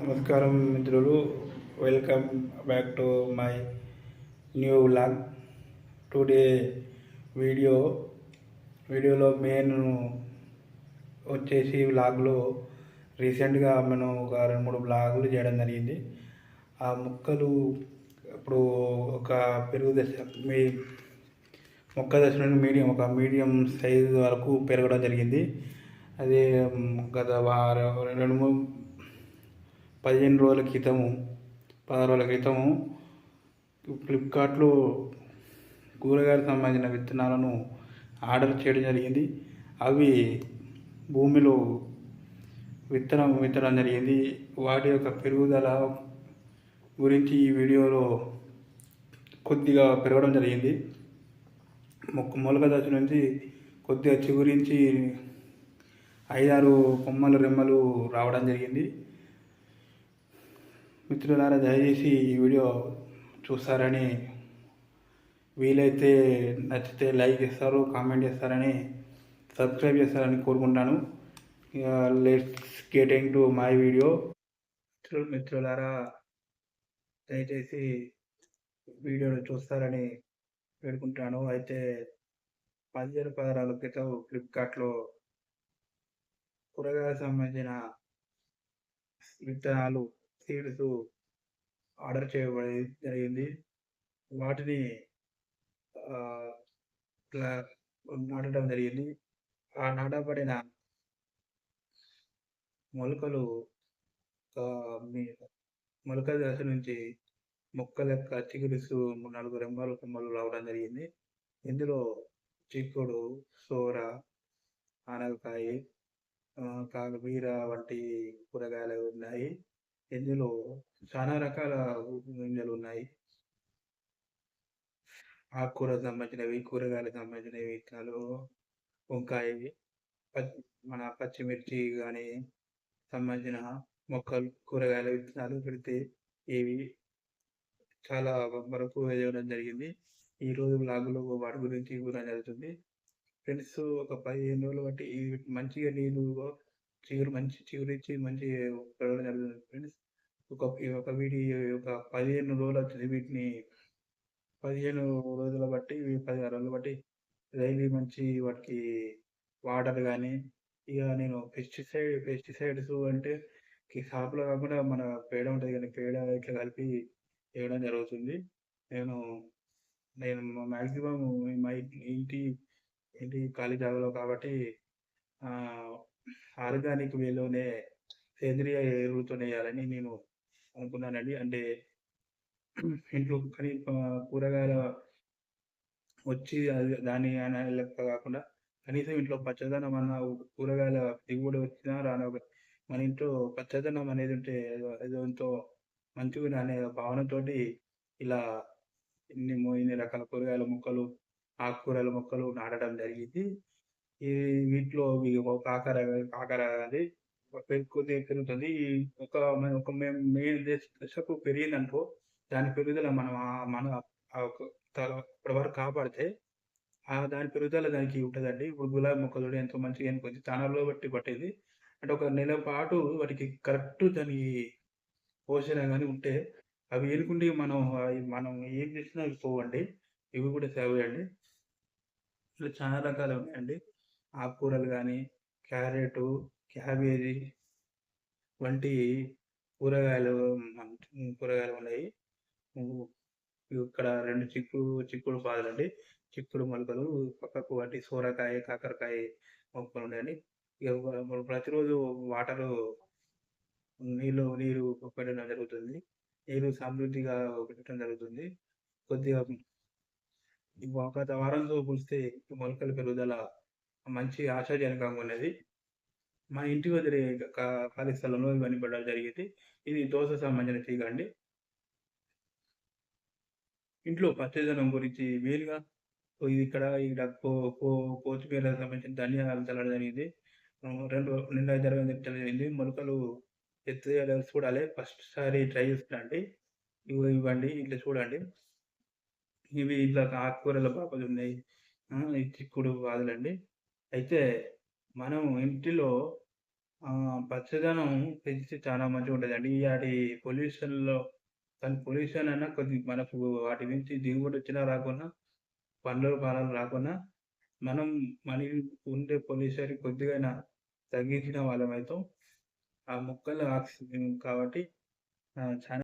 నమస్కారం మిత్రులు, welcome back to my new vlog. Today వీడియోలో మెయిన్ వచ్చేసి వ్లాగ్లో రీసెంట్గా మనం ఒక 2-3 వ్లాగులు చేయడం జరిగింది. ఆ మొక్కలు ఇప్పుడు ఒక పెరుగు దశ మొక్క దశ నుండి మీడియం సైజు వరకు పెరగడం జరిగింది. అదే గత 15 రోజుల క్రితము 16 రోజుల క్రితము ఫ్లిప్కార్ట్లో కూరగాయలకు సంబంధించిన విత్తనాలను ఆర్డర్ చేయడం జరిగింది. అవి భూమిలో విత్తడం జరిగింది. వాటి యొక్క పెరుగుదల గురించి ఈ వీడియోలో కొద్దిగా పెరగడం జరిగింది. మొలక దశ నుంచి కొద్దిగా చిగురించి 5-6 కొమ్మలు రెమ్మలు రావడం జరిగింది. మిత్రులారా, దయచేసి ఈ వీడియో చూస్తారని, వీలైతే నచ్చితే లైక్ చేస్తారు, కామెంట్ చేస్తారని, సబ్స్క్రైబ్ చేస్తారని కోరుకుంటాను. Let's get in to my video. మిత్రులారా, దయచేసి వీడియోను చూస్తారని వేడుకుంటాను. అయితే 15-16 రోజుల క్రితం ఫ్లిప్కార్ట్లో కూరగాయలకు సంబంధించిన విత్తనాలు, సీడ్స్ ఆర్డర్ చేయబడి జరిగింది. వాటిని నాటడం జరిగింది. ఆ నాటబడిన మొలకలు మొలక దశ నుంచి మొక్కల యొక్క చిగురిస్తూ 4 రెమ్మలు కొమ్మలు రావడం జరిగింది. ఇందులో చిక్కుడు, సోర, ఆనగకాయ, కాకబీర వంటి కూరగాయలు ఉన్నాయి. ఇందులో చాలా రకాల గింజలు ఉన్నాయి. ఆకుకూరకు సంబంధించినవి, కూరగాయలకు సంబంధించినవి విత్తనాలు, వంకాయ, మన పచ్చిమిర్చి కానీ సంబంధించిన మొక్కలు, కూరగాయల విత్తనాలు పెడితే ఇవి చాలా వరకు వేయడం జరిగింది. ఈరోజు వ్లాగులో వాటి గురించి కూడా జరుగుతుంది. ఫ్రెండ్స్, ఒక 15 రోజులు బట్టి మంచిగా నీళ్ళు చిగురించి మంచి పెరగడం జరుగుతుంది. ఫ్రెండ్స్, ఒక 15 రోజులు వచ్చింది. వీటిని 15 రోజుల బట్టి 16 రోజులు బట్టి డైలీ మంచి వాటికి వాటర్ కానీ, ఇక నేను పెస్టిసైడ్స్ అంటే షాప్లో కాకుండా మన పేడ ఉంటుంది కానీ పేడ ఇట్లా కలిపి వేయడం జరుగుతుంది. నేను మ్యాక్సిమం మా ఇంటి ఖాళీ జాగాలో కాబట్టి ఆర్గానిక్ వేలోనే సేంద్రియ ఎరువుతోనే వేయాలని నేను అనుకున్నానండి. అంటే ఇంట్లో కూరగాయల వచ్చి దాని లెక్క కాకుండా కనీసం ఇంట్లో పచ్చదనం అన్న, కూరగాయల దిగుబడి వచ్చినా రాని మన ఇంట్లో పచ్చదనం అనేది ఉంటే ఏదో ఎంతో మంచిగా అనే భావనతోటి ఇలా ఇన్ని రకాల కూరగాయల మొక్కలు, ఆకుకూరల మొక్కలు నాటడం జరిగింది. వీటిలో కాకర అనేది కొద్దిగా పెరుగుతుంది. ఒక మెయిన్ దశకు పెరిగిందనుకో, దాని పెరుగుదల మన ఇప్పటి వరకు కాపాడితే దాని పెరుగుదల దానికి ఉంటుందండి. ఇప్పుడు గులాబీ మొక్కలు ఎంతో మంచిగా కొంచెం చాలా రోజులు బట్టి పట్టేది. అంటే ఒక నెల పాటు వాటికి కరెక్ట్ దాని పోషణ కానీ ఉంటే అవి ఎనుకుంటే మనం ఏం చేసినా అవి పోవండి. ఇవి కూడా సేవ్ చేయండి. ఇట్లా చాలా రకాలు ఉన్నాయండి. ఆకుకూరలు కానీ, క్యారెట్, క్యాబేజీ వంటి కూరగాయలు ఉన్నాయి. ఇక్కడ 2 చిక్కుడు పాదులండి. చిక్కుడు మొలకలు పక్కకు వాటి సోరకాయ, కాకరకాయ మొక్కలు ఉన్నాయండి. ప్రతిరోజు నీరు పెట్టడం జరుగుతుంది. నీరు సమృద్ధిగా పెట్టడం జరుగుతుంది. కొద్దిగా గత వారంతో పోలిస్తే మొలకల పెరుగుదల మంచి ఆశాజనకంగా ఉన్నది. మా ఇంటి వదిలే ఖాళీ స్థలంలో ఇవన్నీ పెట్టడం జరిగింది. ఇది దోస సంబంధించిన తీగ అండి. ఇంట్లో పచ్చదనం గురించి వేరుగా ఇక్కడ కొత్తిమీర సంబంధించిన ధనియాలు చల్లడం జరిగింది. నిన్న జరిగింది. మొలకలు ఎత్తుగా చూడాలి. ఫస్ట్ సారి ట్రై చేస్తున్నాండి. ఇవ్వండి, ఇట్లా చూడండి. ఇవి ఇట్లా ఆకుకూరల బాపలు ఉన్నాయి. చిక్కుడు పాదులండి. అయితే మనం ఇంటిలో పచ్చదనం పెంచితే చాలా మంచిగుంటదండి. ఆటి పొల్యూషన్‌లో కానీ పొల్యూషన్ అన్నా కొద్ది మనకు వాటి నుంచి దిగుబడొచ్చినా రాకున్నా, పంటలు, ఫలాలు రాకున్నా, మనం మన ఉండే పొల్యూషన్ కొద్దిగైనా తగ్గించిన వాళ్ళమైతాం. ఆ మొక్కలు ఆక్సిజన్ కాబట్టి చాలా